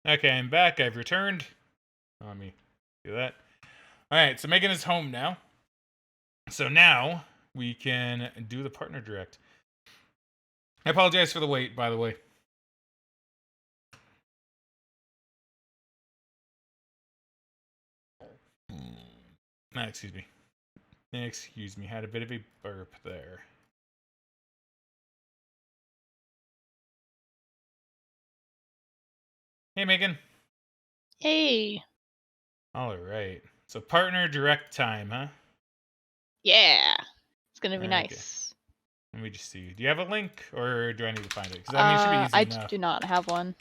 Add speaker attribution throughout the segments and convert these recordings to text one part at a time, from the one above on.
Speaker 1: Okay, I'm back. I've returned. Let me do that. Alright, so Megan is home now. So now we can do the partner direct. I apologize for the wait, by the way. Excuse me. Excuse me, had a bit of a burp there. Hey, Megan.
Speaker 2: Hey.
Speaker 1: Alright. So partner direct time, huh?
Speaker 2: Yeah. It's gonna be
Speaker 1: Okay.
Speaker 2: nice.
Speaker 1: Let me just see. Do you have a link, or do I need to find it? Because I mean, it should be easy
Speaker 2: I
Speaker 1: enough.
Speaker 2: do not have one.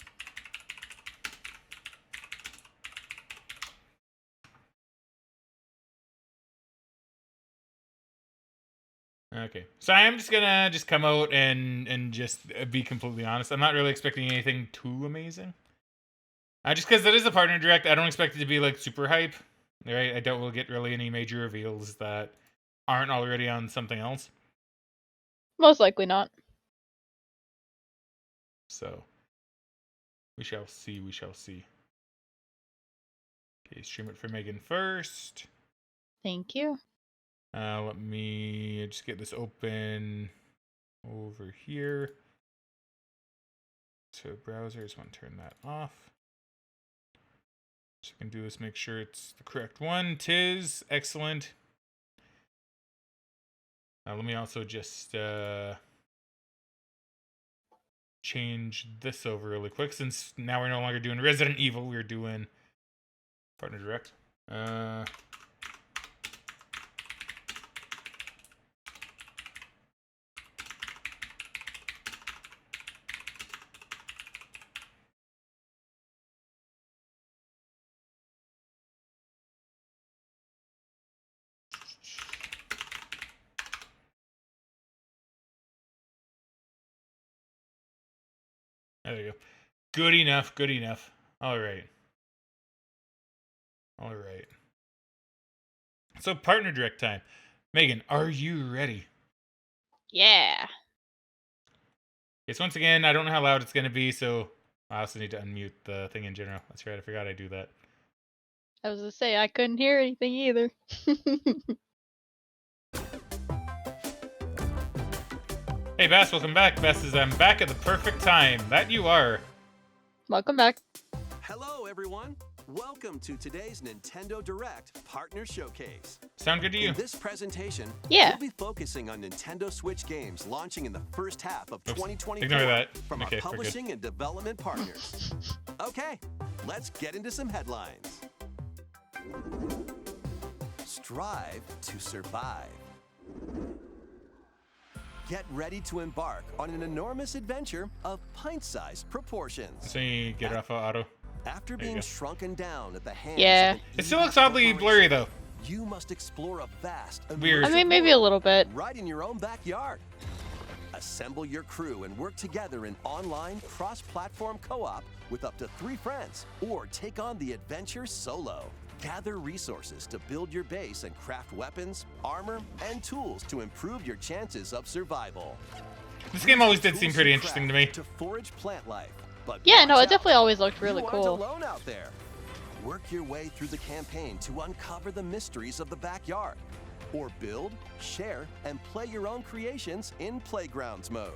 Speaker 1: Okay, so I am just gonna come out and just be completely honest. I'm not really expecting anything too amazing. Just because it is a partner direct, I don't expect it to be like super hype. Right? I doubt we'll get really any major reveals that aren't already on something else.
Speaker 2: Most likely not.
Speaker 1: So we shall see. We shall see. Okay, stream it for Megan first.
Speaker 2: Thank you.
Speaker 1: Let me just get this open over here. So browser, I just want to turn that off. So I can do this, make sure it's the correct one. Tis excellent. Let me also just change this over really quick, since now we're no longer doing Resident Evil, we're doing partner direct. There you go. Good enough, good enough. Alright. Alright. So partner direct time. Megan, are you ready?
Speaker 2: Yeah.
Speaker 1: Okay, so once again, I don't know how loud it's going to be, so I also need to unmute the thing in general. That's right, I forgot I do that.
Speaker 2: I was gonna say, I couldn't hear anything either.
Speaker 1: Hey, Bass, welcome back. Bass says, I'm back at the perfect time. That you are.
Speaker 2: Welcome back.
Speaker 3: Hello, everyone. Welcome to today's Nintendo Direct Partner Showcase.
Speaker 1: Sound good to you?
Speaker 3: In this presentation,
Speaker 2: Yeah.
Speaker 3: we'll be focusing on Nintendo Switch games launching in the first half of 2024
Speaker 1: Ignore that.
Speaker 3: from
Speaker 1: Okay,
Speaker 3: our publishing and development partners. Okay, let's get into some headlines. Strive to survive. Get ready to embark on an enormous adventure of pint-sized proportions.
Speaker 1: So you get it off of auto.
Speaker 3: After being shrunken down at the hands
Speaker 2: Yeah.
Speaker 3: of an
Speaker 1: It still looks oddly blurry, though.
Speaker 3: you must explore a vast,
Speaker 1: Weird.
Speaker 2: I mean, maybe a little bit.
Speaker 3: right in your own backyard. Assemble your crew and work together in online cross-platform co-op with up to 3 friends, or take on the adventure solo. Gather resources to build your base and craft weapons, armor, and tools to improve your chances of survival.
Speaker 1: This game always did
Speaker 3: Tools
Speaker 1: seem
Speaker 3: you
Speaker 1: pretty
Speaker 3: craft
Speaker 1: interesting to me.
Speaker 3: To forage plant life. But
Speaker 2: Yeah, no,
Speaker 3: watch
Speaker 2: it definitely
Speaker 3: out.
Speaker 2: always looked really
Speaker 3: You
Speaker 2: cool.
Speaker 3: aren't alone out there. Work your way through the campaign to uncover the mysteries of the backyard. Or build, share, and play your own creations in Playgrounds mode.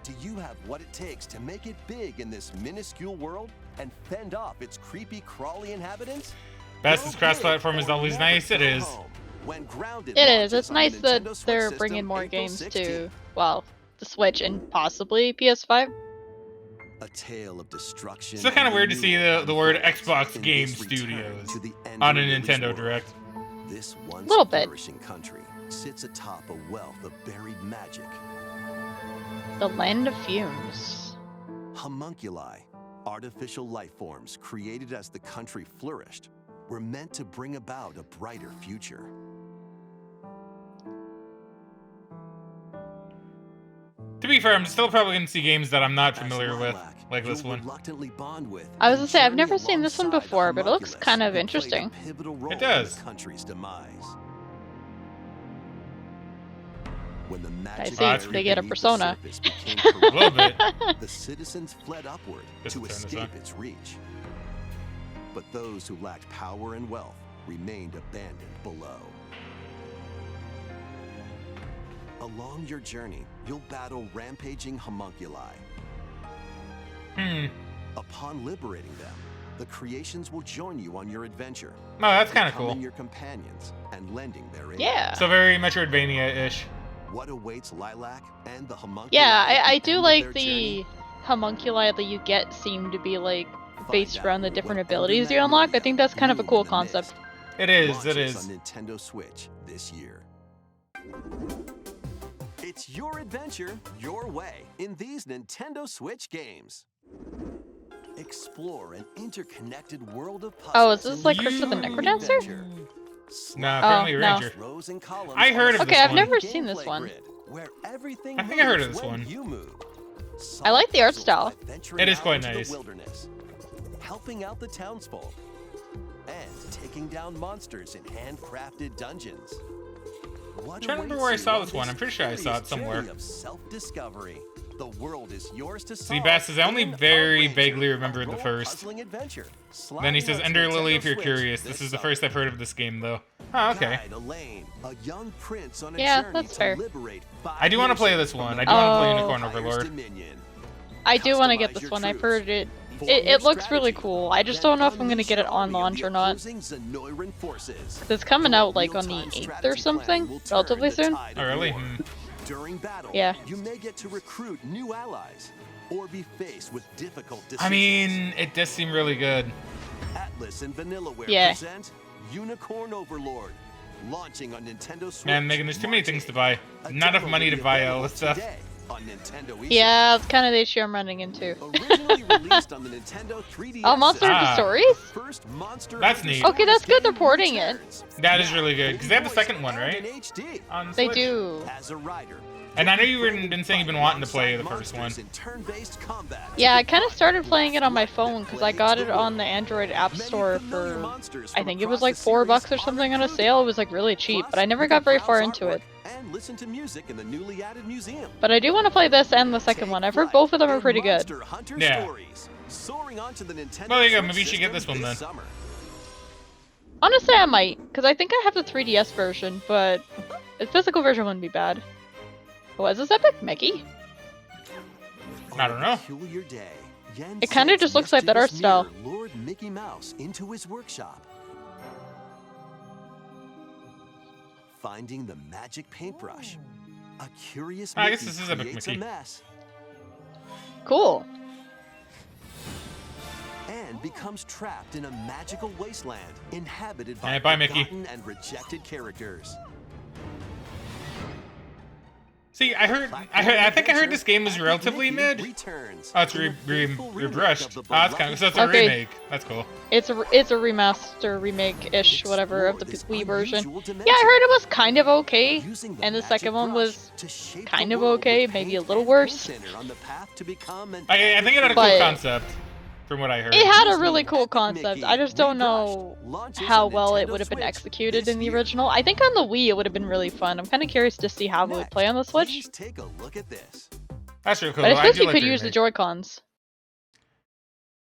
Speaker 3: Do you have what it takes to make it big in this minuscule world and fend off its creepy, crawly inhabitants?
Speaker 1: Bass's
Speaker 3: Go
Speaker 1: cross-platform
Speaker 3: big
Speaker 1: is
Speaker 3: or
Speaker 1: always
Speaker 3: never
Speaker 1: nice. It
Speaker 3: go
Speaker 1: is.
Speaker 3: home. When Grounded
Speaker 2: It is.
Speaker 3: launches
Speaker 2: It's
Speaker 3: on the
Speaker 2: nice that
Speaker 3: Nintendo Switch
Speaker 2: they're
Speaker 3: system
Speaker 2: bringing more
Speaker 3: April
Speaker 2: games
Speaker 3: 16th.
Speaker 2: to, well, the Switch and possibly PS5.
Speaker 3: A tale of destruction.
Speaker 1: Still kind of
Speaker 3: and
Speaker 1: weird to see
Speaker 3: renewal
Speaker 1: the word
Speaker 3: unfolds
Speaker 1: Xbox
Speaker 3: in
Speaker 1: Game
Speaker 3: this return
Speaker 1: Studios
Speaker 3: to the
Speaker 1: on a
Speaker 3: end-of-release
Speaker 1: Nintendo
Speaker 3: world.
Speaker 1: Direct.
Speaker 3: This once
Speaker 2: Little bit.
Speaker 3: flourishing country sits atop a wealth of buried magic.
Speaker 2: The Land of Fumes.
Speaker 3: Homunculi, artificial life forms created as the country flourished, were meant to bring about a brighter future.
Speaker 1: To be fair, I'm still probably going to see games that I'm not
Speaker 3: As
Speaker 1: familiar with,
Speaker 3: Lilac,
Speaker 1: like this
Speaker 3: you'll
Speaker 1: one.
Speaker 3: reluctantly bond with
Speaker 2: I was
Speaker 3: and
Speaker 2: gonna say, I've
Speaker 3: journey
Speaker 2: never seen this one
Speaker 3: alongside
Speaker 2: before,
Speaker 3: the
Speaker 2: but it looks
Speaker 3: homunculus
Speaker 2: kind of
Speaker 3: who played a
Speaker 2: interesting.
Speaker 3: pivotal role
Speaker 1: does.
Speaker 3: in the country's demise. When the magic
Speaker 2: see,
Speaker 3: area
Speaker 1: they
Speaker 2: get a
Speaker 3: beneath the
Speaker 2: persona.
Speaker 3: surface became
Speaker 1: A little bit.
Speaker 3: corrosive, the citizens fled upward
Speaker 1: Just
Speaker 3: to
Speaker 1: to turn this
Speaker 3: escape
Speaker 1: on.
Speaker 3: its reach. But those who lacked power and wealth remained abandoned below. Along your journey, you'll battle rampaging homunculi. Upon liberating them, the creations will join you on your adventure,
Speaker 1: Oh, that's kind of
Speaker 3: becoming
Speaker 1: cool.
Speaker 3: your companions and lending their aid.
Speaker 2: Yeah.
Speaker 1: So very Metroidvania-ish.
Speaker 3: What awaits Lilac and the homunculi?
Speaker 2: Yeah,
Speaker 3: at
Speaker 2: I
Speaker 3: the
Speaker 2: do
Speaker 3: end of
Speaker 2: like
Speaker 3: their
Speaker 2: the
Speaker 3: journey?
Speaker 2: homunculi that you get seem to be like based
Speaker 3: Find
Speaker 2: around the
Speaker 3: out
Speaker 2: different
Speaker 3: what
Speaker 2: abilities
Speaker 3: Ender
Speaker 2: you unlock. I
Speaker 3: Magnolia
Speaker 2: think that's kind of a
Speaker 3: blew
Speaker 2: cool
Speaker 3: in the
Speaker 2: concept.
Speaker 3: mist
Speaker 1: It is, it
Speaker 3: launches
Speaker 1: is.
Speaker 3: on Nintendo Switch this year. It's your adventure, your way, in these Nintendo Switch games. Explore an interconnected world of puzzles.
Speaker 2: Oh, is this
Speaker 3: in
Speaker 2: like
Speaker 3: the
Speaker 2: Crypt of the
Speaker 3: charming
Speaker 2: Necrodancer?
Speaker 3: adventure.
Speaker 1: Nah,
Speaker 2: Oh,
Speaker 1: apparently
Speaker 2: no.
Speaker 1: Ranger.
Speaker 3: Rows and columns
Speaker 1: I heard
Speaker 3: on
Speaker 1: of
Speaker 3: a
Speaker 1: this
Speaker 2: I've
Speaker 1: one.
Speaker 2: never seen this
Speaker 3: gameplay
Speaker 2: one.
Speaker 3: grid where everything
Speaker 1: I think I heard of
Speaker 3: moves
Speaker 1: this
Speaker 3: when
Speaker 1: one.
Speaker 3: you move.
Speaker 2: I like the art
Speaker 3: Solve
Speaker 2: style.
Speaker 3: puzzles by venturing
Speaker 1: It is
Speaker 3: out
Speaker 1: quite
Speaker 3: into the
Speaker 1: nice.
Speaker 3: wilderness, helping out the townsfolk, and taking down monsters in handcrafted dungeons. What
Speaker 1: I'm trying to remember
Speaker 3: awaits
Speaker 1: where I
Speaker 3: you
Speaker 1: saw
Speaker 3: on
Speaker 1: this one. I'm pretty sure I saw it
Speaker 3: curious
Speaker 1: somewhere.
Speaker 3: journey of self-discovery? The world is yours to solve.
Speaker 1: See, Bass says, I only
Speaker 3: in
Speaker 1: very
Speaker 3: Outranger,
Speaker 1: vaguely
Speaker 3: a
Speaker 1: remembered the
Speaker 3: role
Speaker 1: first.
Speaker 3: puzzling adventure.
Speaker 1: Then he
Speaker 3: Sliding
Speaker 1: says,
Speaker 3: onto
Speaker 1: Ender Lily,
Speaker 3: Nintendo
Speaker 1: if you're
Speaker 3: Switch
Speaker 1: curious. This is the
Speaker 3: summer.
Speaker 1: first I've heard of this game, though. Oh, okay.
Speaker 3: Guide Elaine, a young prince on a
Speaker 2: Yeah,
Speaker 3: journey
Speaker 2: that's
Speaker 3: to
Speaker 2: fair.
Speaker 3: liberate
Speaker 1: I do want to play
Speaker 3: nations
Speaker 1: this one.
Speaker 3: from
Speaker 1: I
Speaker 3: the
Speaker 1: do want to play
Speaker 2: Oh.
Speaker 1: Unicorn
Speaker 3: Empire's
Speaker 1: Overlord.
Speaker 3: dominion.
Speaker 2: I do want to
Speaker 3: Customize
Speaker 2: get this
Speaker 3: your
Speaker 2: one. I've
Speaker 3: troops.
Speaker 2: heard it.
Speaker 3: Form
Speaker 2: It
Speaker 3: your
Speaker 2: looks really
Speaker 3: strategy,
Speaker 2: cool. I just
Speaker 3: then
Speaker 2: don't know if I'm gonna
Speaker 3: unleash
Speaker 2: get it
Speaker 3: an
Speaker 2: on
Speaker 3: army of
Speaker 2: launch
Speaker 3: the
Speaker 2: or not.
Speaker 3: opposing Zenoiran forces.
Speaker 2: It's coming
Speaker 3: Your
Speaker 2: out like on the
Speaker 3: real-time
Speaker 2: 8th or
Speaker 3: strategy
Speaker 2: something,
Speaker 3: plan will turn
Speaker 2: relatively
Speaker 3: the
Speaker 2: soon.
Speaker 3: tide
Speaker 1: Oh,
Speaker 3: of
Speaker 1: really?
Speaker 3: war. During battle,
Speaker 2: Yeah.
Speaker 3: you may get to recruit new allies or be faced with difficult decisions.
Speaker 1: I mean, it does seem really good.
Speaker 3: Atlas and Vanillaware
Speaker 2: Yeah.
Speaker 3: present Unicorn Overlord, launching on Nintendo Switch.
Speaker 1: Man, Megan, there's too many
Speaker 3: March
Speaker 1: things to
Speaker 3: 8th.
Speaker 1: buy.
Speaker 3: A
Speaker 1: Not enough
Speaker 3: demo
Speaker 1: money
Speaker 3: will
Speaker 1: to
Speaker 3: be
Speaker 1: buy all
Speaker 3: available
Speaker 1: this stuff.
Speaker 3: today on Nintendo eShop.
Speaker 2: Yeah, it's kind of the issue I'm running into.
Speaker 3: Originally released on the Nintendo 3DS.
Speaker 2: Oh, Monster
Speaker 1: Ah.
Speaker 2: Hunter Stories?
Speaker 3: First Monster
Speaker 1: That's
Speaker 3: Hunter
Speaker 1: neat.
Speaker 2: Okay, that's good they're
Speaker 3: game
Speaker 2: porting it.
Speaker 3: returns.
Speaker 1: That is
Speaker 3: Now,
Speaker 1: really good, 'cause they have the
Speaker 3: voiced
Speaker 1: second one,
Speaker 3: and
Speaker 1: right?
Speaker 3: in HD.
Speaker 1: On
Speaker 2: They
Speaker 1: Switch.
Speaker 2: do.
Speaker 3: As a rider,
Speaker 1: And I know you
Speaker 3: you'll
Speaker 1: were
Speaker 3: be
Speaker 1: been saying you've been wanting to play the first one.
Speaker 3: monsters in turn-based combat.
Speaker 2: Yeah, I kind of started playing it on my phone because I got it on the Android App Store for, I think it was like $4 or something on a sale. It was like really cheap, but I never got very far into it.
Speaker 3: And listen to music in the newly added museum.
Speaker 2: But I do want to play this and the second one. I've heard both of them are pretty good.
Speaker 3: Monster Hunter
Speaker 1: Yeah.
Speaker 3: Stories, soaring onto the Nintendo
Speaker 1: Well, there you go.
Speaker 3: Switch
Speaker 1: Maybe you should get
Speaker 3: system
Speaker 1: this one then.
Speaker 3: summer.
Speaker 2: Honestly, I might, because I think I have the 3DS version, but the physical version wouldn't be bad. Oh, is this epic? Mickey?
Speaker 1: I don't know.
Speaker 3: Peculiar day, Yen
Speaker 2: It kinda
Speaker 3: sends
Speaker 2: just looks like that art
Speaker 3: mischievous
Speaker 2: style.
Speaker 3: mirror Lord Mickey Mouse into his workshop. Finding the magic paintbrush, a curious
Speaker 1: I guess
Speaker 3: Mickey
Speaker 1: this is Epic
Speaker 3: creates
Speaker 1: Mickey.
Speaker 3: a mess
Speaker 2: Cool.
Speaker 3: and becomes trapped in a magical wasteland inhabited by
Speaker 1: Hey, bye, Mickey.
Speaker 3: forgotten and rejected characters.
Speaker 1: See, I think I heard this game was relatively mid. Oh, it's rebrushed. Oh, that's kind of, so it's a
Speaker 2: Okay.
Speaker 1: remake. That's cool.
Speaker 2: It's a remaster, remake-ish, whatever, of the Wii version. Yeah, I heard it was kind of okay, and the second one was kind of okay, maybe a little worse.
Speaker 1: I think it had a cool
Speaker 2: But-
Speaker 1: concept, from what I heard.
Speaker 2: It had a really cool concept. I just don't know how well it would have been executed in the original. I think on the Wii it would have been really fun. I'm kind of curious to see how it would play on the Switch.
Speaker 3: Please take a look at this.
Speaker 1: That's really cool.
Speaker 2: But I
Speaker 1: I
Speaker 2: suppose
Speaker 1: do
Speaker 2: you
Speaker 1: like
Speaker 2: could
Speaker 1: the
Speaker 2: use the
Speaker 1: remake.
Speaker 2: Joy-Cons.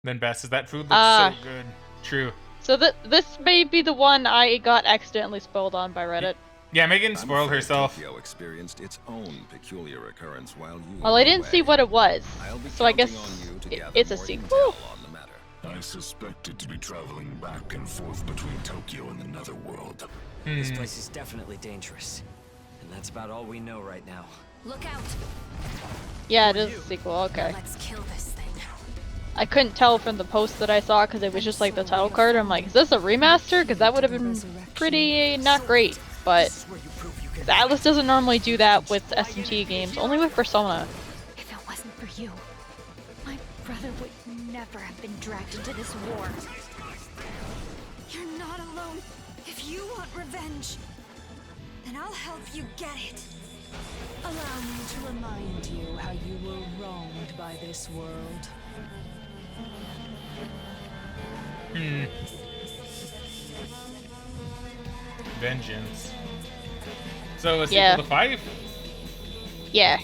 Speaker 1: Then Bess says that food looks
Speaker 2: Ah.
Speaker 1: so good. True.
Speaker 2: So this may be the one I got accidentally spoiled on by Reddit.
Speaker 1: Yeah, Megan
Speaker 4: I'm
Speaker 1: spoiled
Speaker 4: afraid
Speaker 1: herself.
Speaker 4: Tokyo experienced its own peculiar occurrence while you
Speaker 2: Well,
Speaker 4: were
Speaker 2: I didn't
Speaker 4: away.
Speaker 2: see what it was,
Speaker 4: I'll be
Speaker 2: so I guess
Speaker 4: counting on you to gather
Speaker 2: it's a
Speaker 4: more
Speaker 2: sequel.
Speaker 4: intel on the matter.
Speaker 5: I suspected to be traveling back and forth between Tokyo and the Netherworld.
Speaker 6: This place is definitely dangerous. And that's about all we know right now.
Speaker 7: Look out!
Speaker 2: Yeah, it is a sequel, okay.
Speaker 7: Let's kill this thing.
Speaker 2: I couldn't tell from the post that I saw because it was just like the title card. I'm like, is this a remaster? Because that would have been pretty not great. But
Speaker 6: This is where you prove you can.
Speaker 2: Atlas doesn't normally do that with SMT games, only with Persona.
Speaker 7: If it wasn't for you, my brother would never have been dragged into this war. You're not alone. If you want revenge, then I'll help you get it.
Speaker 8: Allow me to remind you how you were wronged by this world.
Speaker 1: Vengeance. So a sequel
Speaker 2: Yeah.
Speaker 1: to 5?
Speaker 2: Yeah.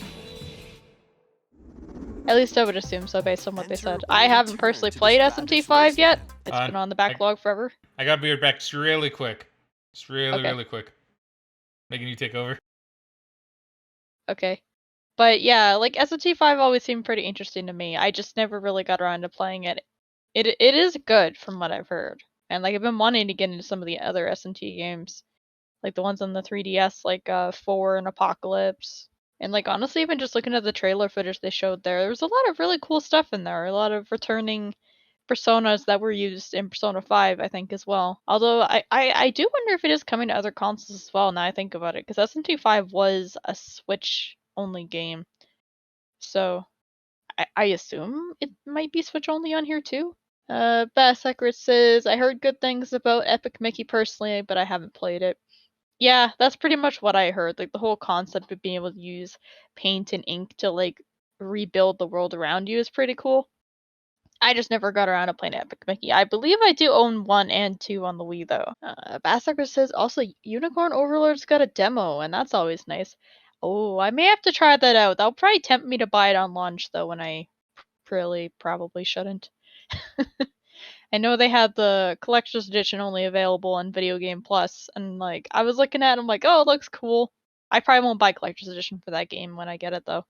Speaker 2: At least I would assume so based on what they said. I haven't personally played SMT5 yet. It's been on the backlog forever.
Speaker 1: I gotta be right back just really quick. Just really,
Speaker 2: Okay.
Speaker 1: really quick. Making you take over.
Speaker 2: Okay. But yeah, like SMT5 always seemed pretty interesting to me. I just never really got around to playing it. It is good from what I've heard. And like I've been wanting to get into some of the other SMT games. Like the ones on the 3DS, like 4 and Apocalypse. And like honestly, even just looking at the trailer footage they showed there was a lot of really cool stuff in there. A lot of returning personas that were used in Persona 5, I think, as well. Although I do wonder if it is coming to other consoles as well now I think about it, because SMT5 was a Switch only game. So I assume it might be Switch only on here too. Bass Secret says, I heard good things about Epic Mickey personally, but I haven't played it. Yeah, that's pretty much what I heard. Like the whole concept of being able to use paint and ink to like rebuild the world around you is pretty cool. I just never got around to playing Epic Mickey. I believe I do own 1 and 2 on the Wii though. Bassacre says also Unicorn Overlord's got a demo, and that's always nice. Oh, I may have to try that out. That'll probably tempt me to buy it on launch though, when I probably shouldn't. I know they had the collector's edition only available on Video Game Plus, and like I was looking at it, I'm like, oh, it looks cool. I probably won't buy collector's edition for that game when I get it though.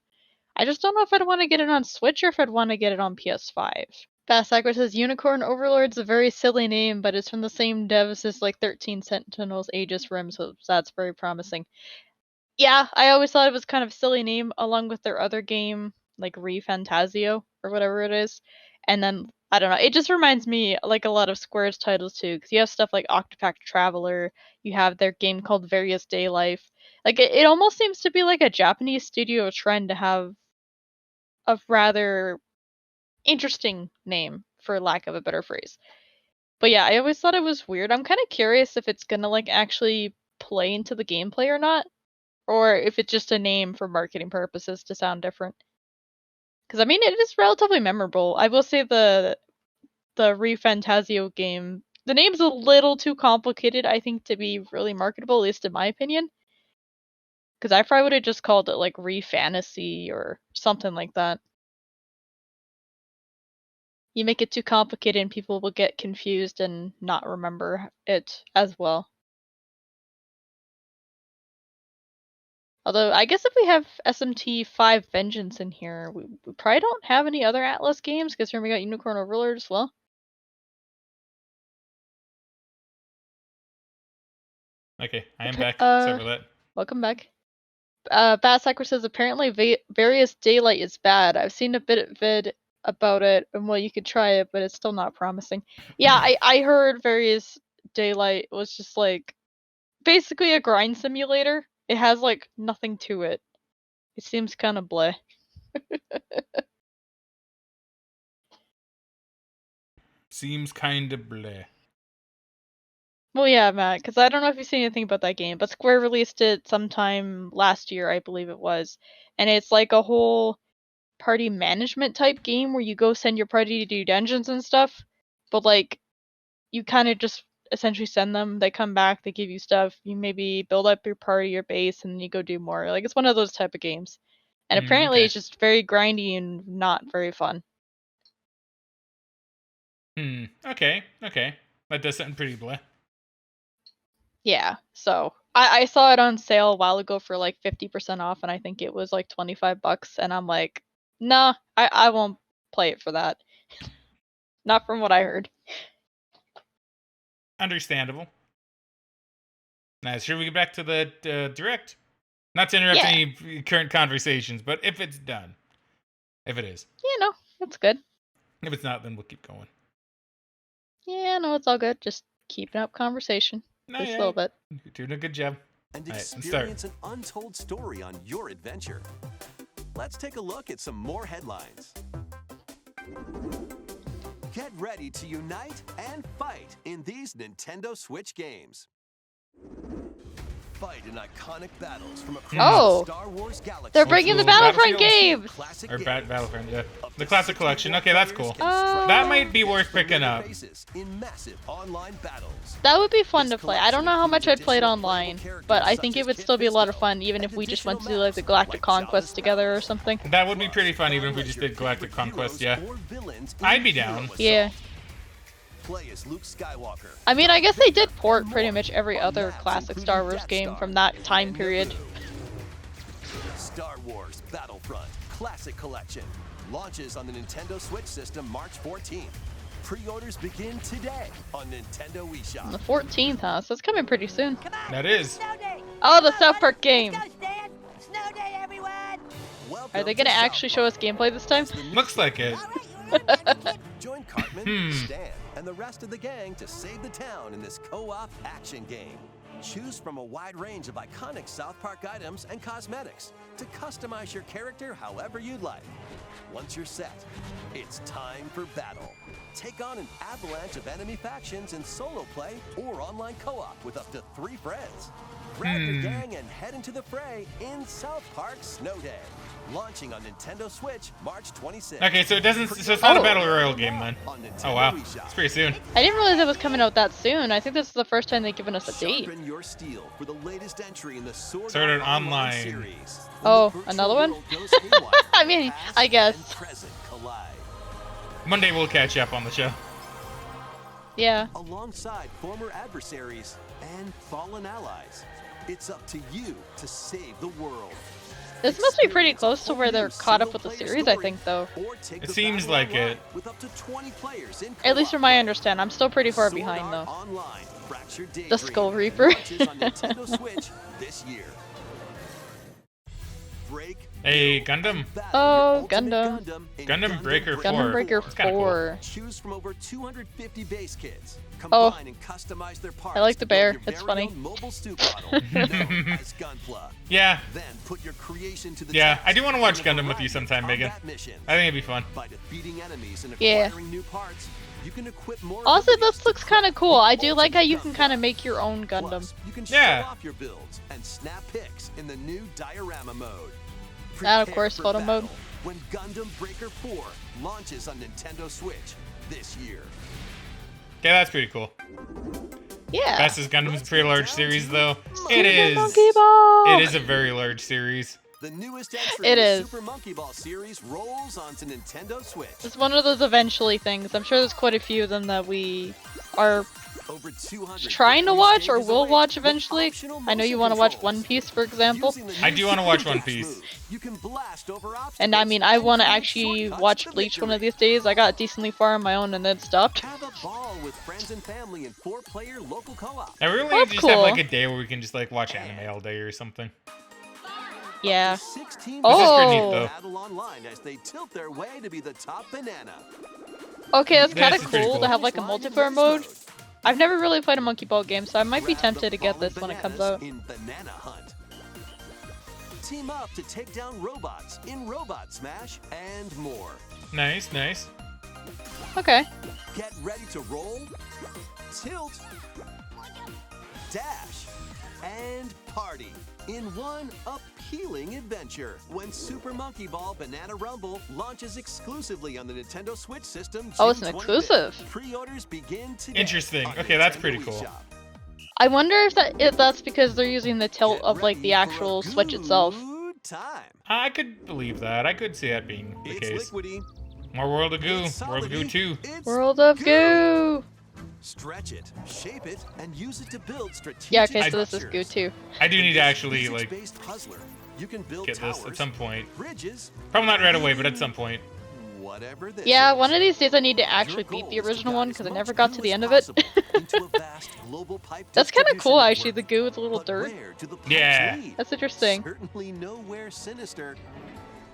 Speaker 2: I just don't know if I'd want to get it on Switch or if I'd want to get it on PS5. Fast Agro says Unicorn Overlord's a very silly name, but it's from the same devs as like 13 Sentinels Aegis Rim, so that's very promising. Yeah, I always thought it was kind of a silly name, along with their other game, like Fantasio or whatever it is. And then I don't know, it just reminds me like a lot of Square's titles too, because you have stuff like Octopath Traveler, you have their game called Various Day Life. Like it almost seems to be like a Japanese studio trend to have a rather interesting name, for lack of a better phrase. But yeah, I always thought it was weird. I'm kind of curious if it's gonna like actually play into the gameplay or not, or if it's just a name for marketing purposes to sound different. Because I mean, it is relatively memorable. I will say the Fantasio game, the name's a little too complicated, I think, to be really marketable, at least in my opinion. Because I probably would have just called it like Fantasy or something like that. You make it too complicated and people will get confused and not remember it as well. Although, I guess if we have SMT5 Vengeance in here, we probably don't have any other Atlas games, because here we got Unicorn Overlord as well.
Speaker 1: Okay, I am back. Sorry about that.
Speaker 2: Welcome back. Bass Hacker says apparently Various Daylight is bad. I've seen a bit of vid about it, and well, you could try it, but it's still not promising. Yeah, I heard Various Daylight was just like basically a grind simulator. It has like nothing to it. It seems kind of bleh.
Speaker 1: Seems kind of bleh.
Speaker 2: Well, yeah, Matt, because I don't know if you've seen anything about that game, but Square released it sometime last year, I believe it was. And it's like a whole party management type game where you go send your party to do dungeons and stuff. But like, you kind of just essentially send them, they come back, they give you stuff, you maybe build up your party, your base, and then you go do more. Like, it's one of those type of games. And apparently
Speaker 1: okay.
Speaker 2: it's just very grindy and not very fun.
Speaker 1: Okay. That does sound pretty bleh.
Speaker 2: Yeah, so I saw it on sale a while ago for like 50% off, and I think it was like $25, and I'm like, nah, I won't play it for that. Not from what I heard.
Speaker 1: Understandable. Now, should we get back to the direct? Not to interrupt any current conversations, but if it's done. If it is.
Speaker 2: Yeah, no, that's good.
Speaker 1: If it's not, then we'll keep going.
Speaker 2: Yeah, no, it's all good. Just keeping up conversation. Just a little bit.
Speaker 1: You're doing a good job.
Speaker 3: And experience an untold story on your adventure. Let's take a look at some more headlines. Get ready to unite and fight in these Nintendo Switch games. Fight in iconic battles from across
Speaker 2: Oh.
Speaker 3: the Star Wars galaxy.
Speaker 2: They're bringing the
Speaker 1: Cool.
Speaker 2: Battlefront
Speaker 1: Battlefield?
Speaker 2: games!
Speaker 3: Classic
Speaker 1: Or
Speaker 3: games.
Speaker 1: Battlefront, yeah. The classic collection. Okay, that's cool.
Speaker 2: Oh.
Speaker 1: That might be worth picking up.
Speaker 3: In massive online battles.
Speaker 2: That would be fun to play. I don't know how much I'd played online, but I think it would still be a lot of fun, even if we just went to do like the Galactic Conquest together or something.
Speaker 1: That would be pretty fun, even if we just did Galactic Conquest, yeah. I'd be down.
Speaker 2: Yeah.
Speaker 3: Play as Luke Skywalker.
Speaker 2: I mean, I guess they did port pretty much every other classic Star Wars game from that time period.
Speaker 3: Star Wars Battlefront Classic Collection launches on the Nintendo Switch system March 14th. Pre-orders begin today on Nintendo
Speaker 2: On
Speaker 3: eShop.
Speaker 2: the 14th, huh? So it's coming pretty soon.
Speaker 1: That is.
Speaker 2: Oh, the South Park game!
Speaker 9: Snow day, everyone!
Speaker 2: Are they gonna actually show us gameplay this time?
Speaker 1: Looks like it.
Speaker 3: Join Cartman, Stan, and the rest of the gang to save the town in this co-op action game. Choose from a wide range of iconic South Park items and cosmetics to customize your character however you'd like. Once you're set, it's time for battle. Take on an avalanche of enemy factions in solo play or online co-op with up to 3 friends. Grab your gang and head into the fray in South Park Snow Day. Launching on Nintendo Switch March 26th.
Speaker 1: Okay, so it's not a Battle Royale game then. Oh wow, it's pretty soon.
Speaker 2: I didn't realize it was coming out that soon. I think this is the first time they've given us a date.
Speaker 3: Sharpen your steel for the latest entry in the Sword
Speaker 1: Art
Speaker 3: Art
Speaker 1: Online.
Speaker 3: series.
Speaker 2: Oh,
Speaker 3: When the
Speaker 2: another
Speaker 3: virtual
Speaker 2: one?
Speaker 3: world goes haywire,
Speaker 2: I mean,
Speaker 3: past
Speaker 2: I guess.
Speaker 3: and present collide.
Speaker 1: Monday we'll catch up on the show.
Speaker 2: Yeah.
Speaker 3: Alongside former adversaries and fallen allies. It's up to you to save the world.
Speaker 2: This must be pretty close to where they're caught up with the series, I think, though.
Speaker 1: It seems like it.
Speaker 3: With up to 20 players in
Speaker 2: At least
Speaker 3: co-op
Speaker 2: from my
Speaker 3: play.
Speaker 2: understand. I'm still pretty far
Speaker 3: Sword
Speaker 2: behind,
Speaker 3: Art
Speaker 2: though.
Speaker 3: Online, Fractured
Speaker 2: The
Speaker 3: Daydream
Speaker 2: Skull Reaper.
Speaker 3: launches on Nintendo Switch this year. Break
Speaker 1: Hey, Gundam.
Speaker 3: battle
Speaker 2: Oh,
Speaker 3: your ultimate
Speaker 2: Gundam.
Speaker 3: in
Speaker 1: Gundam Breaker 4.
Speaker 2: Gundam Breaker
Speaker 1: That's kinda cool.
Speaker 2: 4.
Speaker 3: Choose from over 250 base kits.
Speaker 2: Oh.
Speaker 3: Combine and customize their parts.
Speaker 2: I like the
Speaker 3: to build
Speaker 2: bear.
Speaker 3: your
Speaker 2: It's
Speaker 3: very
Speaker 2: funny.
Speaker 3: own mobile stew bottle known as Gunpla.
Speaker 1: Yeah,
Speaker 3: Then put your creation to the
Speaker 1: yeah.
Speaker 3: test
Speaker 1: I do want to watch
Speaker 3: in a
Speaker 1: Gundam with
Speaker 3: variety
Speaker 1: you
Speaker 3: of
Speaker 1: sometime, Megan.
Speaker 3: combat missions.
Speaker 1: I think it'd be fun.
Speaker 3: By defeating enemies and
Speaker 2: Yeah.
Speaker 3: acquiring new parts, you can equip more
Speaker 2: Also,
Speaker 3: abilities
Speaker 2: this
Speaker 3: to
Speaker 2: looks kind of
Speaker 3: craft
Speaker 2: cool.
Speaker 3: your
Speaker 2: I do like how you
Speaker 3: ultimate
Speaker 2: can kind of
Speaker 3: Gunpla.
Speaker 2: make your own Gundam.
Speaker 3: Plus, you can
Speaker 1: Yeah.
Speaker 3: show off your builds and snap pics in the new diorama mode.
Speaker 2: And of
Speaker 3: Prepare
Speaker 2: course,
Speaker 3: for
Speaker 2: photo
Speaker 3: battle
Speaker 2: mode.
Speaker 3: When Gundam Breaker 4 launches on Nintendo Switch this year.
Speaker 1: Okay, that's pretty cool.
Speaker 2: Yeah.
Speaker 1: Fastest Gundam's a pretty large series, though.
Speaker 2: Super
Speaker 1: It is.
Speaker 2: Monkey Ball!
Speaker 1: It is a very large series.
Speaker 3: The newest entry
Speaker 2: It
Speaker 3: in the
Speaker 2: is.
Speaker 3: Super Monkey Ball series rolls onto Nintendo Switch.
Speaker 2: It's one of those eventually things. I'm sure there's quite a few of them that we are
Speaker 3: Over 200
Speaker 2: trying to
Speaker 3: new
Speaker 2: watch or
Speaker 3: stages
Speaker 2: will
Speaker 3: await
Speaker 2: watch
Speaker 3: with
Speaker 2: eventually.
Speaker 3: optional
Speaker 2: I know you
Speaker 3: motion
Speaker 2: want to watch
Speaker 3: controls.
Speaker 2: One Piece, for example.
Speaker 3: Using the
Speaker 1: I
Speaker 3: new
Speaker 1: do wanna
Speaker 3: Super
Speaker 1: watch One
Speaker 3: Dash
Speaker 1: Piece.
Speaker 3: move, you can blast over
Speaker 2: And I mean, I
Speaker 3: obstacles
Speaker 2: want to
Speaker 3: and
Speaker 2: actually
Speaker 3: shortcuts
Speaker 2: watch
Speaker 3: to
Speaker 2: Bleach one of
Speaker 3: victory.
Speaker 2: these days. I got decently far on my own and then stopped.
Speaker 3: Have a ball with friends and family in 4-player local co-op.
Speaker 1: I really
Speaker 2: That's
Speaker 1: just have
Speaker 2: cool.
Speaker 1: like a day where we can just like watch anime all day or something.
Speaker 2: Yeah.
Speaker 3: 16
Speaker 1: This is pretty neat,
Speaker 2: Oh.
Speaker 1: though.
Speaker 3: battle online as they tilt their way to be the top banana.
Speaker 2: Okay, that's
Speaker 1: This
Speaker 2: kind
Speaker 1: is
Speaker 2: of
Speaker 1: pretty
Speaker 2: cool
Speaker 1: cool.
Speaker 2: to have like a multiplayer mode. I've never really played a Monkey Ball game, so I might be
Speaker 3: Grab
Speaker 2: tempted
Speaker 3: the
Speaker 2: to get
Speaker 3: fallen
Speaker 2: this when it comes
Speaker 3: bananas
Speaker 2: out.
Speaker 3: in Banana Hunt. Team up to take down robots in Robot Smash and more.
Speaker 1: Nice, nice.
Speaker 2: Okay.
Speaker 3: Get ready to roll, tilt, dash, and party in one appealing adventure when Super Monkey Ball Banana Rumble launches exclusively on the Nintendo Switch system.
Speaker 2: Oh, it's
Speaker 3: June
Speaker 2: an
Speaker 3: 25th.
Speaker 2: exclusive.
Speaker 3: Pre-orders begin today.
Speaker 1: Interesting.
Speaker 3: on
Speaker 1: Okay, that's
Speaker 3: Nintendo
Speaker 1: pretty cool.
Speaker 3: eShop.
Speaker 2: I wonder if that's because they're using the tilt
Speaker 3: Get
Speaker 2: of like
Speaker 3: ready
Speaker 2: the
Speaker 3: for a
Speaker 2: actual Switch itself.
Speaker 3: good time.
Speaker 1: I could believe that. I could see that being the
Speaker 3: It's
Speaker 1: case.
Speaker 3: liquidy.
Speaker 1: More World of Goo.
Speaker 3: It's
Speaker 1: World of Goo
Speaker 3: solidy,
Speaker 1: 2.
Speaker 3: it's
Speaker 2: World of Goo!
Speaker 3: Stretch it, shape it, and use it to build strategic
Speaker 2: Yeah, okay, so this is
Speaker 3: structures.
Speaker 2: Goo too.
Speaker 1: I do need to
Speaker 3: This
Speaker 1: actually like
Speaker 3: physics-based puzzler, you can build
Speaker 1: get this
Speaker 3: towers,
Speaker 1: at some point.
Speaker 3: bridges,
Speaker 1: Probably not right away, but at some point.
Speaker 3: whatever this
Speaker 2: Yeah,
Speaker 3: is.
Speaker 2: one of these days I need to actually
Speaker 3: Your
Speaker 2: beat
Speaker 3: goal
Speaker 2: the
Speaker 3: is to
Speaker 2: original
Speaker 3: guide
Speaker 2: one
Speaker 3: as
Speaker 2: because I
Speaker 3: much
Speaker 2: never got
Speaker 3: goo
Speaker 2: to the
Speaker 3: as
Speaker 2: end of it.
Speaker 3: possible into a vast global pipe
Speaker 2: That's kind of
Speaker 3: distribution
Speaker 2: cool actually,
Speaker 3: network.
Speaker 2: the goo with a little
Speaker 3: But
Speaker 2: dirt.
Speaker 3: where do the pipes
Speaker 1: Yeah.
Speaker 3: lead?
Speaker 2: That's interesting.
Speaker 3: Certainly nowhere sinister.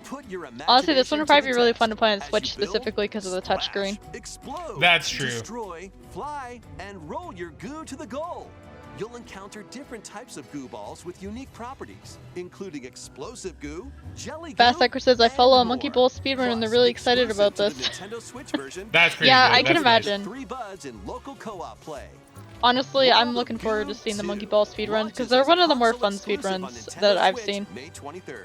Speaker 3: Put your
Speaker 2: Honestly, this one
Speaker 3: imagination
Speaker 2: would probably
Speaker 3: to
Speaker 2: be
Speaker 3: the
Speaker 2: really
Speaker 3: test
Speaker 2: fun to play on
Speaker 3: as you
Speaker 2: Switch
Speaker 3: build,
Speaker 2: specifically because of the
Speaker 3: splash,
Speaker 2: touchscreen.
Speaker 3: Explode,
Speaker 1: That's true.
Speaker 3: Destroy, fly, and roll your goo to the goal. You'll encounter different types of goo balls with unique properties, including explosive goo, jelly goo,
Speaker 2: Fast Ecker says, I follow a
Speaker 3: and
Speaker 2: Monkey
Speaker 3: more.
Speaker 2: Ball speedrun and they're
Speaker 3: Plus,
Speaker 2: really excited
Speaker 3: exclusive
Speaker 2: about
Speaker 3: to the
Speaker 2: this.
Speaker 3: Nintendo Switch version,
Speaker 1: That's pretty
Speaker 2: Yeah,
Speaker 1: good.
Speaker 2: I can
Speaker 1: That's nice.
Speaker 2: imagine.
Speaker 3: 3 buds in local co-op play.
Speaker 2: Honestly, I'm looking forward to seeing the Monkey Ball speedruns because they're one of the more fun speedruns that I've seen.
Speaker 3: May 23rd.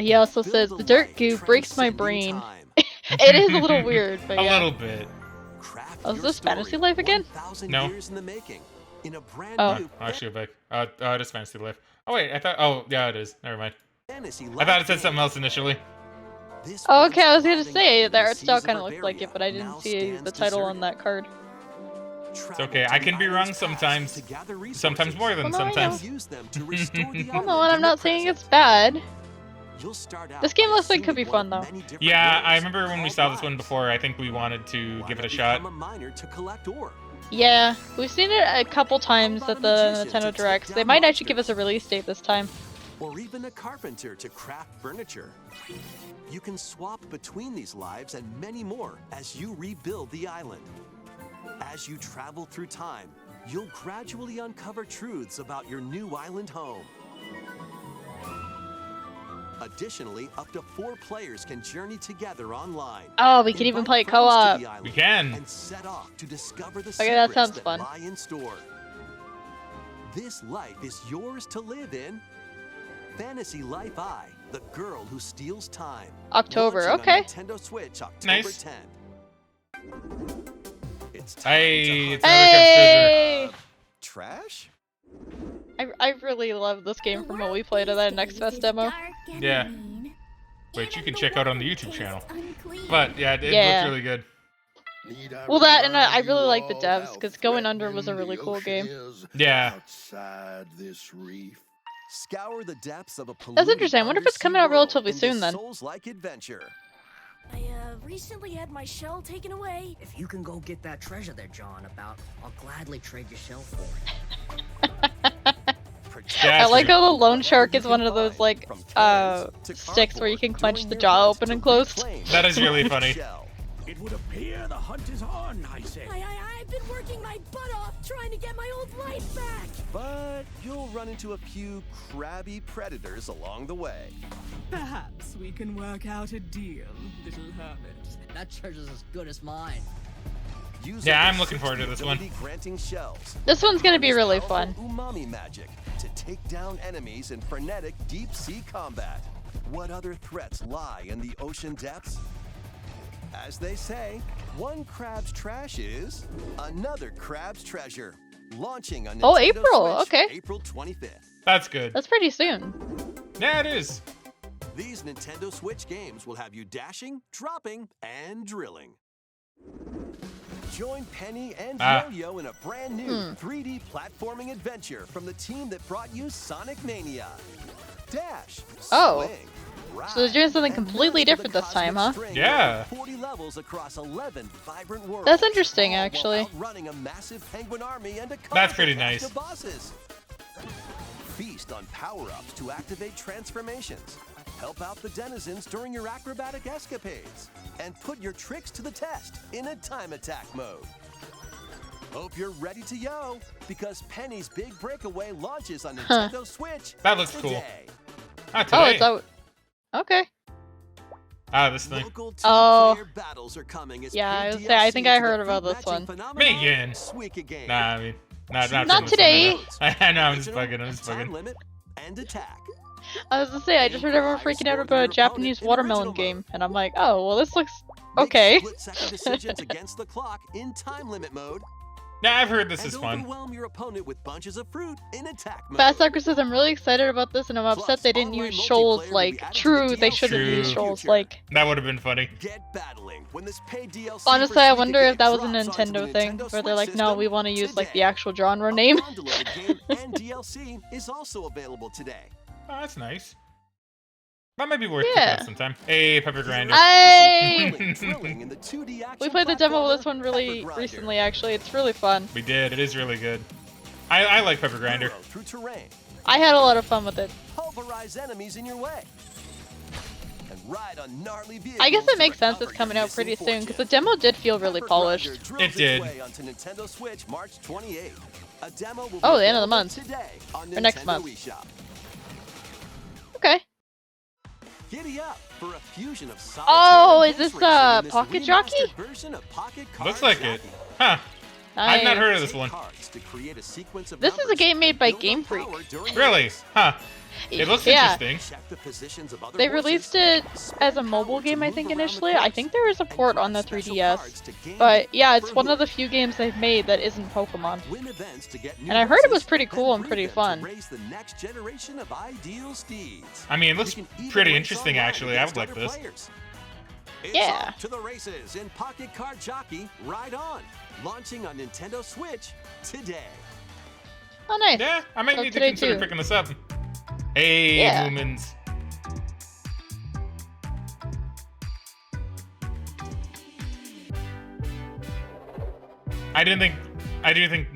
Speaker 2: He also says, the dirt goo breaks my brain. It is a little weird, but yeah.
Speaker 1: A little bit.
Speaker 2: Oh, is this Fantasy Life again?
Speaker 1: No.
Speaker 2: Oh.
Speaker 1: Actually, go back. It is Fantasy Life. Oh, wait, I thought... Oh, yeah, it is. Never mind. I thought it said something else initially.
Speaker 2: Oh, okay, I was gonna say, the art style kind of looked like it, but I didn't see the title on that card.
Speaker 1: It's okay, I can be wrong sometimes. Sometimes more than sometimes.
Speaker 2: Well, no, and I'm not saying it's bad. This game looks like it could be fun, though.
Speaker 1: Yeah, I remember when we saw this one before, I think we wanted to give it a shot.
Speaker 2: Yeah, we've seen it a couple times at the Nintendo Directs. They might actually give us a release date this time.
Speaker 3: Or even a carpenter to craft furniture. You can swap between these lives and many more as you rebuild the island. As you travel through time, you'll gradually uncover truths about your new island home. Additionally, up to 4 players can journey together online.
Speaker 2: Oh, we can even play co-op.
Speaker 1: We can.
Speaker 3: And set off to discover the
Speaker 2: Okay, that sounds
Speaker 3: secrets
Speaker 2: fun.
Speaker 3: lie in store. This life is yours to live in. Fantasy Life I, the girl who steals time.
Speaker 2: October,
Speaker 3: Launching
Speaker 2: okay.
Speaker 3: on Nintendo Switch, October
Speaker 1: Nice.
Speaker 3: 10th. It's time
Speaker 1: Hey,
Speaker 3: to
Speaker 1: it's
Speaker 3: hunt.
Speaker 1: another
Speaker 2: Hey!
Speaker 3: Trash?
Speaker 2: I really love this game from what we played at that Next Fest demo.
Speaker 1: Yeah. Which you can check out on the YouTube channel. But, yeah, it
Speaker 2: Yeah.
Speaker 1: looked really good.
Speaker 2: Well, that, and I really like the devs, because Going Under was a really cool game.
Speaker 1: Yeah.
Speaker 5: Outside this reef.
Speaker 3: Scour the depths of a
Speaker 2: That's interesting. I wonder if it's coming out relatively soon, then.
Speaker 3: Souls-like adventure.
Speaker 9: I recently had my shell taken away.
Speaker 6: If you can go get that treasure there, John, I'll gladly trade your shell for it.
Speaker 2: I like how the loan shark is one of those, like, sticks where you can clench the jaw open and closed.
Speaker 1: That is really funny.
Speaker 5: It would appear the hunt is on, I say.
Speaker 9: I've been working my butt off trying to get my old life back.
Speaker 3: But you'll run into a few crabby predators along the way.
Speaker 8: Perhaps we can work out a deal, little hermit.
Speaker 6: That treasure's as good as mine.
Speaker 1: Yeah, I'm looking forward to this one.
Speaker 3: Granting shells.
Speaker 2: This one's gonna be really fun.
Speaker 3: Umami magic to take down enemies in frenetic deep sea combat. What other threats lie in the ocean depths? As they say, one crab's trash is another crab's treasure. Launching on Nintendo
Speaker 2: April,
Speaker 3: Switch,
Speaker 2: okay.
Speaker 3: April 25th.
Speaker 1: That's good.
Speaker 2: That's pretty soon.
Speaker 1: Yeah, it is.
Speaker 3: These Nintendo Switch games will have you dashing, dropping, and drilling. Join Penny and Yo-Yo in a brand new 3D platforming adventure from the team that brought you Sonic Mania. Dash, swing, ride,
Speaker 2: So they're doing something
Speaker 3: and
Speaker 2: completely
Speaker 3: master the
Speaker 2: different this time, huh?
Speaker 3: cosmic string
Speaker 1: Yeah.
Speaker 3: over 40 levels across 11 vibrant worlds.
Speaker 2: That's interesting,
Speaker 3: all while
Speaker 2: actually.
Speaker 3: outrunning a massive penguin army and a
Speaker 1: That's pretty
Speaker 3: colorful cast
Speaker 1: nice.
Speaker 3: of bosses. Feast on power-ups to activate transformations. Help out the denizens during your acrobatic escapades. And put your tricks to the test in a time attack mode. Hope you're ready to yo, because Penny's Big Breakaway launches on Nintendo Switch
Speaker 1: That looks cool.
Speaker 3: today.
Speaker 1: Ah, today.
Speaker 2: Oh, it's out. Okay.
Speaker 1: This thing.
Speaker 3: Local
Speaker 2: Oh.
Speaker 3: two-player battles are coming as
Speaker 2: Yeah, I
Speaker 3: paid
Speaker 2: was say, I
Speaker 3: DLC
Speaker 2: think I
Speaker 3: to the
Speaker 2: heard about
Speaker 3: fruit
Speaker 2: this
Speaker 3: matching
Speaker 2: one.
Speaker 3: phenomenon,
Speaker 1: Megan.
Speaker 3: Suika Game.
Speaker 1: Nah, I mean, not
Speaker 2: Not
Speaker 1: for this
Speaker 2: today.
Speaker 1: one, though. I know, I'm just
Speaker 3: Original,
Speaker 1: bugging, I'm just
Speaker 3: time
Speaker 1: bugging.
Speaker 3: limit, and attack.
Speaker 2: I was gonna say, I just heard everyone freaking out about a Japanese watermelon game, and I'm like, oh, well, this looks okay.
Speaker 3: Make split-second decisions against the clock in time limit mode.
Speaker 1: Yeah, I've heard this
Speaker 3: and
Speaker 1: is fun.
Speaker 3: overwhelm your opponent with bunches of fruit in attack mode.
Speaker 2: Fast Sucker says, I'm really excited about this, and I'm upset they didn't
Speaker 3: online
Speaker 2: use
Speaker 3: multiplayer
Speaker 2: shoals
Speaker 3: will be
Speaker 2: like.
Speaker 3: added to
Speaker 2: True,
Speaker 3: the
Speaker 2: they
Speaker 3: DLC
Speaker 2: shouldn't
Speaker 1: True.
Speaker 2: use shoals
Speaker 3: future.
Speaker 2: like.
Speaker 1: That would have been funny.
Speaker 3: Get battling when this paid DLC
Speaker 2: Honestly,
Speaker 3: for
Speaker 2: I
Speaker 3: Suika
Speaker 2: wonder if
Speaker 3: Game
Speaker 2: that was a
Speaker 3: drops onto the
Speaker 2: Nintendo thing,
Speaker 3: Nintendo
Speaker 2: where they're
Speaker 3: Switch
Speaker 2: like, no,
Speaker 3: system
Speaker 2: we want to use like the
Speaker 3: today.
Speaker 2: actual genre
Speaker 3: A
Speaker 2: name.
Speaker 3: bundle of the game and DLC is also available today.
Speaker 1: Oh, that's nice. That might be worth
Speaker 2: Yeah.
Speaker 1: picking up sometime. Hey, Pepper Grinder.
Speaker 2: Hey!
Speaker 3: Drilling in the 2D action
Speaker 2: We played the demo of this
Speaker 3: platformer
Speaker 2: one really
Speaker 3: Pepper Grinder.
Speaker 2: recently, actually. It's really fun.
Speaker 1: We did. It is really good. I like Pepper Grinder.
Speaker 3: Burrow through terrain.
Speaker 2: I had a lot of fun with it.
Speaker 3: Pulverize enemies in your way. And ride on gnarly vehicles
Speaker 2: I guess it
Speaker 3: to
Speaker 2: makes sense
Speaker 3: recover
Speaker 2: it's coming
Speaker 3: your
Speaker 2: out pretty
Speaker 3: missing
Speaker 2: soon, because the
Speaker 3: fortune.
Speaker 2: demo did feel really
Speaker 3: Pepper
Speaker 2: polished.
Speaker 3: Grinder drills
Speaker 1: It
Speaker 3: its
Speaker 1: did.
Speaker 3: way onto Nintendo Switch March 28th. A demo will be
Speaker 2: Oh, the end of the
Speaker 3: available
Speaker 2: month.
Speaker 3: today on
Speaker 2: Or next
Speaker 3: Nintendo
Speaker 2: month.
Speaker 3: eShop.
Speaker 2: Okay.
Speaker 3: Giddy up for a fusion of
Speaker 2: Oh,
Speaker 3: solitaire
Speaker 2: is this,
Speaker 3: and bench racing in this
Speaker 2: Pocket
Speaker 3: remastered
Speaker 2: Jockey?
Speaker 3: version of Pocket
Speaker 1: Looks
Speaker 3: Card
Speaker 1: like it.
Speaker 3: Jockey.
Speaker 1: Huh. I've not
Speaker 2: Nice.
Speaker 1: heard of this one.
Speaker 3: Cards to create a sequence of
Speaker 2: This is a
Speaker 3: numbers
Speaker 2: game made by
Speaker 3: built on
Speaker 2: Game Freak.
Speaker 3: power during
Speaker 1: Really?
Speaker 3: race.
Speaker 1: Huh. It looks
Speaker 2: Yeah.
Speaker 1: interesting.
Speaker 3: Check the positions of other
Speaker 2: They
Speaker 3: horses,
Speaker 2: released it
Speaker 3: spend
Speaker 2: as a mobile
Speaker 3: power to
Speaker 2: game, I
Speaker 3: move
Speaker 2: think,
Speaker 3: around the
Speaker 2: initially. I
Speaker 3: course,
Speaker 2: think there is a
Speaker 3: and
Speaker 2: port on the
Speaker 3: collect special
Speaker 2: 3DS.
Speaker 3: cards to gain
Speaker 2: But yeah,
Speaker 3: points
Speaker 2: it's
Speaker 3: per
Speaker 2: one of the
Speaker 3: hoop.
Speaker 2: few games they've made that isn't Pokemon.
Speaker 3: Win events to get new
Speaker 2: And I heard it was
Speaker 3: horses,
Speaker 2: pretty
Speaker 3: then
Speaker 2: cool and
Speaker 3: breed
Speaker 2: pretty
Speaker 3: them to
Speaker 2: fun.
Speaker 3: raise the next generation of ideal steeds.
Speaker 1: I mean, it looks
Speaker 3: You can even
Speaker 1: pretty
Speaker 3: race
Speaker 1: interesting,
Speaker 3: online
Speaker 1: actually. I would
Speaker 3: against
Speaker 1: like
Speaker 3: other
Speaker 1: this.
Speaker 3: players. It's
Speaker 2: Yeah.
Speaker 3: off to the races in Pocket Card Jockey Ride On, launching on Nintendo Switch today.
Speaker 2: Oh, nice.
Speaker 1: Yeah, I might
Speaker 2: So
Speaker 1: need to
Speaker 2: today
Speaker 1: consider
Speaker 2: too.
Speaker 1: picking this up. Hey,
Speaker 2: Yeah.
Speaker 1: Lumens. I do think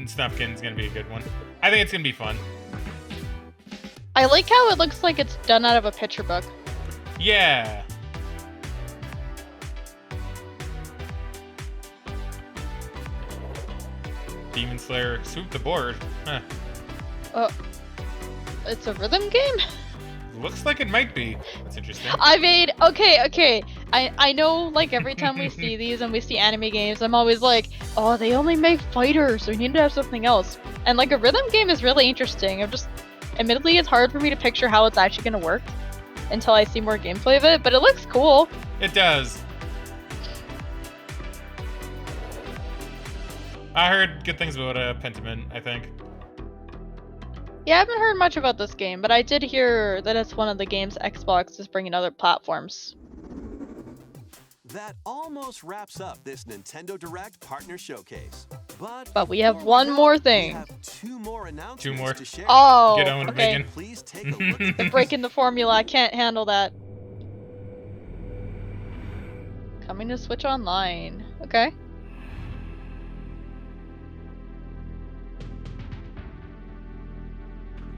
Speaker 1: Snufkin's gonna be a good one. I think it's gonna be fun.
Speaker 2: I like how it looks like it's done out of a picture book.
Speaker 1: Yeah. Demon Slayer, swoop the board. Huh.
Speaker 2: It's a rhythm game?
Speaker 1: Looks like it might be. That's interesting.
Speaker 2: I mean, okay. I know, like, every time we see these and we see anime games, I'm always like, oh, they only make fighters, so we need to have something else. And, like, a rhythm game is really interesting. Admittedly, it's hard for me to picture how it's actually gonna work until I see more gameplay of it, but it looks cool.
Speaker 1: It does. I heard good things about Pentiment, I think.
Speaker 2: Yeah, I haven't heard much about this game, but I did hear that it's one of the games Xbox is bringing to other platforms.
Speaker 3: That almost wraps up this Nintendo Direct Partner Showcase. But
Speaker 2: we have
Speaker 3: before
Speaker 2: one
Speaker 3: go,
Speaker 2: more
Speaker 3: we
Speaker 2: thing.
Speaker 3: have two more announcements
Speaker 1: Two more.
Speaker 3: to share.
Speaker 2: Oh,
Speaker 1: Get on,
Speaker 2: okay.
Speaker 1: Megan.
Speaker 3: Please take a look at
Speaker 2: They're breaking the formula. I can't handle that. Coming to Switch Online. Okay.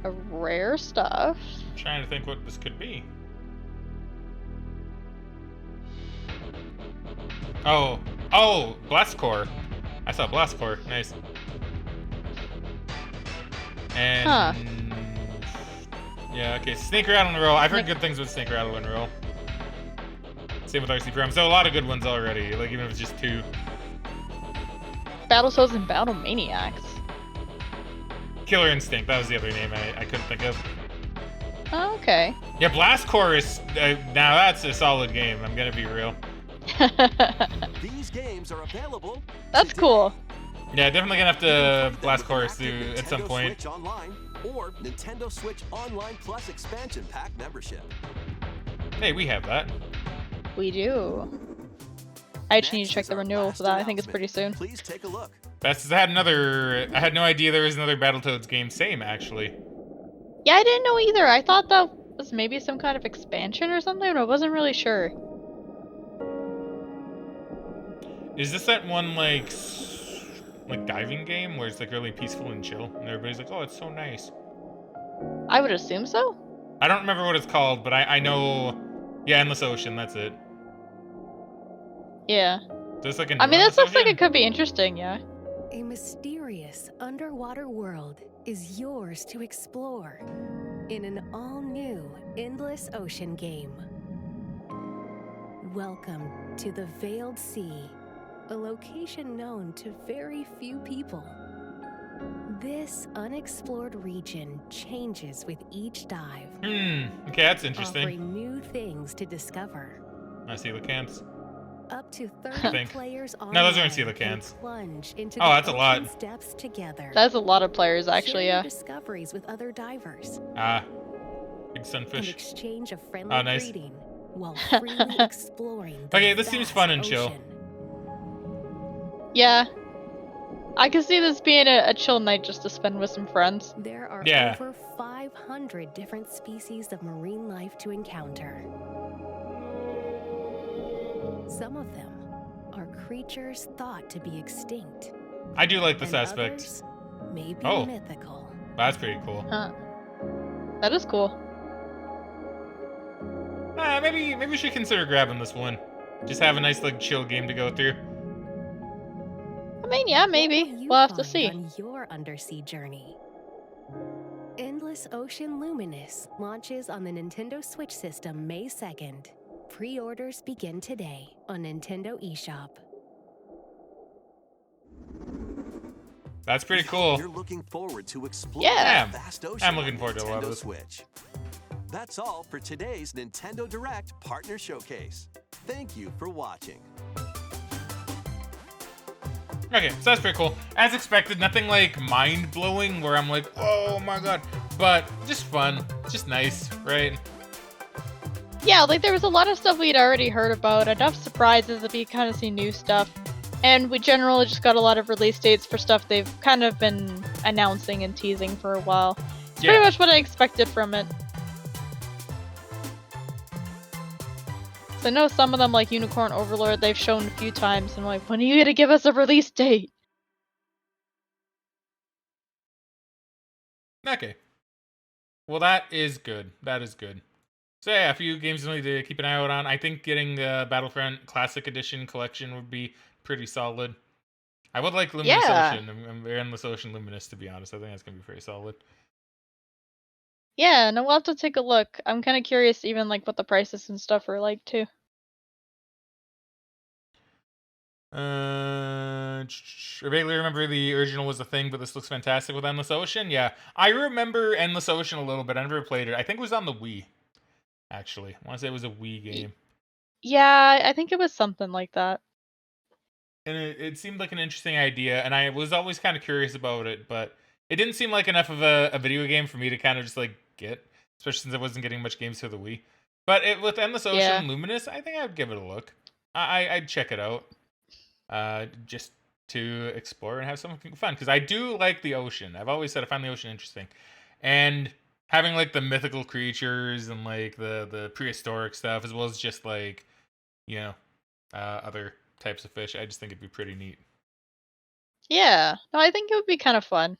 Speaker 2: A rare stuff.
Speaker 1: Trying to think what this could be. Oh, Blast Core. I saw Blast Core. Nice. And
Speaker 2: Huh.
Speaker 1: yeah, okay. Snake Rattle and Roll. I've heard good things with Snake Rattle and Roll. Same with RC Prime. So a lot of good ones already. Like even if it's just two.
Speaker 2: Battletoads and Battle Maniacs.
Speaker 1: Killer Instinct. That was the other name I couldn't think of.
Speaker 2: Oh, okay.
Speaker 1: Yeah, Blast Core is now that's a solid game. I'm gonna be real.
Speaker 3: These games are available.
Speaker 2: That's
Speaker 3: today.
Speaker 2: cool.
Speaker 1: Yeah, definitely gonna have
Speaker 3: You can
Speaker 1: to
Speaker 3: play them
Speaker 1: Blast
Speaker 3: with
Speaker 1: Core
Speaker 3: active
Speaker 1: through at some
Speaker 3: Nintendo
Speaker 1: point.
Speaker 3: Switch Online or Nintendo Switch Online Plus expansion pack membership.
Speaker 1: Hey, we have that.
Speaker 2: We do. I just need to
Speaker 3: Next
Speaker 2: check
Speaker 3: is
Speaker 2: the
Speaker 3: our
Speaker 2: renewal
Speaker 3: last
Speaker 2: for that. I think it's pretty soon.
Speaker 3: announcement. Please take a look.
Speaker 1: Best is I had no idea there was another Battletoads game. Same actually.
Speaker 2: Yeah, I didn't know either. I thought that was maybe some kind of expansion or something, but I wasn't really sure.
Speaker 1: Is this that one like diving game where it's like really peaceful and chill, and everybody's like, "Oh, it's so nice."
Speaker 2: I would assume so.
Speaker 1: I don't remember what it's called, but I know. Yeah, Endless Ocean. That's it.
Speaker 2: Yeah.
Speaker 1: There's like a
Speaker 2: I mean,
Speaker 1: new
Speaker 2: that looks like
Speaker 1: Endless
Speaker 2: it could be interesting, yeah.
Speaker 8: A mysterious underwater world is yours to explore in an all-new Endless Ocean game. Welcome to the Veiled Sea, a location known to very few people. This unexplored region changes with each dive,
Speaker 1: Okay, that's interesting.
Speaker 8: offering new things to discover.
Speaker 1: I see the cans.
Speaker 8: Up to
Speaker 1: I
Speaker 8: 30
Speaker 1: think.
Speaker 8: players online
Speaker 1: No, those aren't
Speaker 8: can
Speaker 1: coelacanths.
Speaker 8: plunge into
Speaker 1: Oh,
Speaker 8: the
Speaker 1: that's a lot.
Speaker 8: ocean's depths together.
Speaker 2: That's a lot of players, actually,
Speaker 8: Share your
Speaker 2: yeah.
Speaker 8: discoveries with other divers
Speaker 1: Big
Speaker 8: and
Speaker 1: sunfish.
Speaker 8: exchange a friendly
Speaker 1: Oh, nice.
Speaker 8: greeting while freely exploring the
Speaker 1: Okay, this seems
Speaker 8: vast
Speaker 1: fun and chill.
Speaker 8: ocean.
Speaker 2: Yeah. I could see this being a chill night just to spend with some friends.
Speaker 8: There are
Speaker 1: Yeah.
Speaker 8: over 500 different species of marine life to encounter. Some of them are creatures thought to be extinct.
Speaker 1: I do like this
Speaker 8: and
Speaker 1: aspect.
Speaker 8: others may be
Speaker 1: Oh.
Speaker 8: mythical.
Speaker 1: That's pretty cool.
Speaker 2: Huh. That is cool.
Speaker 1: Maybe we should consider grabbing this one. Just have a nice like chill game to go through.
Speaker 2: I mean, yeah, maybe.
Speaker 8: What will you
Speaker 2: We'll have to
Speaker 8: find
Speaker 2: see.
Speaker 8: on your undersea journey. Endless Ocean Luminous launches on the Nintendo Switch system May 2nd. Pre-orders begin today on Nintendo eShop.
Speaker 1: That's pretty
Speaker 3: We
Speaker 1: cool.
Speaker 3: hope You're looking forward to exploring
Speaker 2: Yeah.
Speaker 3: the vast ocean
Speaker 1: I'm looking
Speaker 3: on
Speaker 1: forward to a lot of
Speaker 3: Nintendo
Speaker 1: this.
Speaker 3: Switch. That's all for today's Nintendo Direct Partner Showcase. Thank you for watching.
Speaker 1: Okay, so that's pretty cool. As expected, nothing like mind-blowing where I'm like, oh my god. But just fun. Just nice, right?
Speaker 2: Yeah, like there was a lot of stuff we'd already heard about, enough surprises that we kind of see new stuff. And we generally just got a lot of release dates for stuff they've kind of been announcing and teasing for a while. It's pretty much what I expected from it. So I know some of them, like Unicorn Overlord, they've shown a few times, and I'm like, when are you gonna give us a release date?
Speaker 1: Okay. Well, that is good. That is good. So yeah, a few games we need to keep an eye out on. I think getting the Battlefront Classic Edition collection would be pretty solid. I would like Luminous Ocean. I'm very Endless Ocean Luminous, to be honest. I think that's gonna be pretty solid.
Speaker 2: Yeah, no, we'll have to take a look. I'm kind of curious, even like what the prices and stuff are like too.
Speaker 1: I vaguely remember the original was a thing, but this looks fantastic with Endless Ocean. Yeah, I remember Endless Ocean a little bit. I never played it. I think it was on the Wii, actually. I want to say it was a Wii game.
Speaker 2: Yeah, I think it was something like that.
Speaker 1: And it seemed like an interesting idea, and I was always kind of curious about it, but it didn't seem like enough of a video game for me to kind of just like get, especially since I wasn't getting much games for the Wii. But with Endless Ocean Luminous, I think I'd give it a look. I'd check it out. Just to explore and have some fun, because I do like the ocean. I've always said I find the ocean interesting, and having like the mythical creatures and like the prehistoric stuff, as well as just like, you know, other types of fish. I just think it'd be pretty neat.
Speaker 2: Yeah, no, I think it would be kind of fun.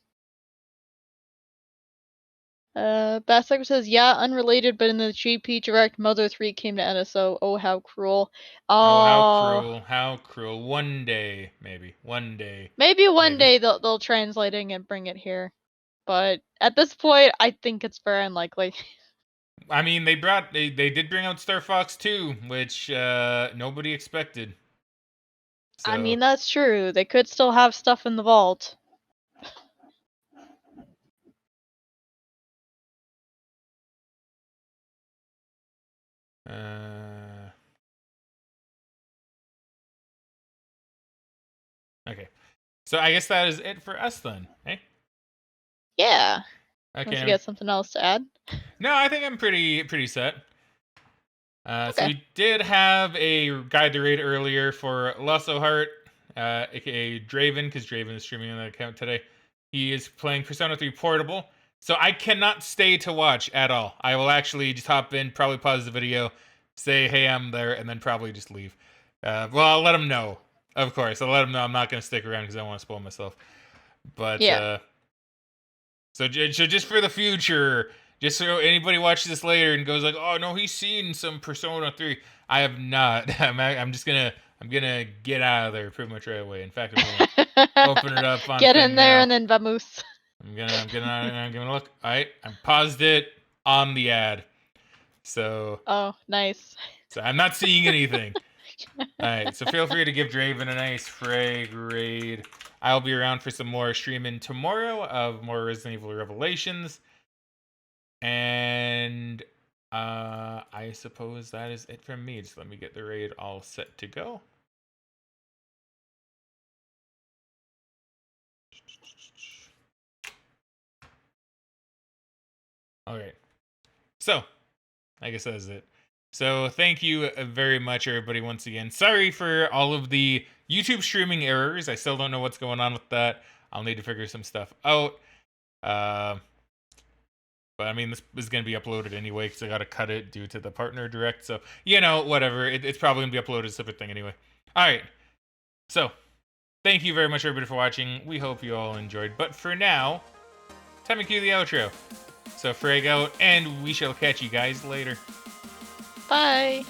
Speaker 2: Bassler says, yeah, unrelated, but in the GP Direct, Mother 3 came to NSO. Oh, how cruel.
Speaker 1: Oh, how cruel. How cruel. One day, maybe. One day.
Speaker 2: Maybe one day they'll translating and bring it here. But at this point, I think it's very unlikely.
Speaker 1: I mean, they did bring out Star Fox 2, which nobody expected. So,
Speaker 2: I mean, that's true. They could still have stuff in the vault.
Speaker 1: okay. So I guess that is it for us then, eh?
Speaker 2: Yeah.
Speaker 1: Okay.
Speaker 2: Unless you got something else to add?
Speaker 1: No, I think I'm pretty set. So we did have a guide to raid earlier for Lasso Heart, aka Draven, because Draven is streaming on that account today. He is playing Persona 3 Portable, so I cannot stay to watch at all. I will actually just hop in, probably pause the video, say, hey, I'm there, and then probably just leave. Well, I'll let him know, of course. I'll let him know I'm not going to stick around because I don't want to spoil myself. But,
Speaker 2: yeah.
Speaker 1: So just for the future, just so anybody watches this later and goes like, oh, no, he's seen some Persona 3. I have not. I'm gonna get out of there pretty much right away. In fact, I'm gonna open it up on
Speaker 2: Get in there
Speaker 1: now.
Speaker 2: and then vamoose.
Speaker 1: I'm gonna look. All right, I paused it on the ad. So.
Speaker 2: Oh, nice.
Speaker 1: So I'm not seeing anything. All right, so feel free to give Draven a nice frag raid. I'll be around for some more streaming tomorrow of more Resident Evil Revelations. And I suppose that is it from me. Just let me get the raid all set to go. Okay. So, I guess that is it. So, thank you very much, everybody, once again. Sorry for all of the YouTube streaming errors. I still don't know what's going on with that. I'll need to figure some stuff out. But I mean, this is going to be uploaded anyway because I got to cut it due to the partner direct. So, you know, whatever. It's probably going to be uploaded as a separate thing anyway. All right. So, thank you very much, everybody, for watching. We hope you all enjoyed. But for now, time to cue the outro. So, frag out, and we shall catch you guys later.
Speaker 2: Bye.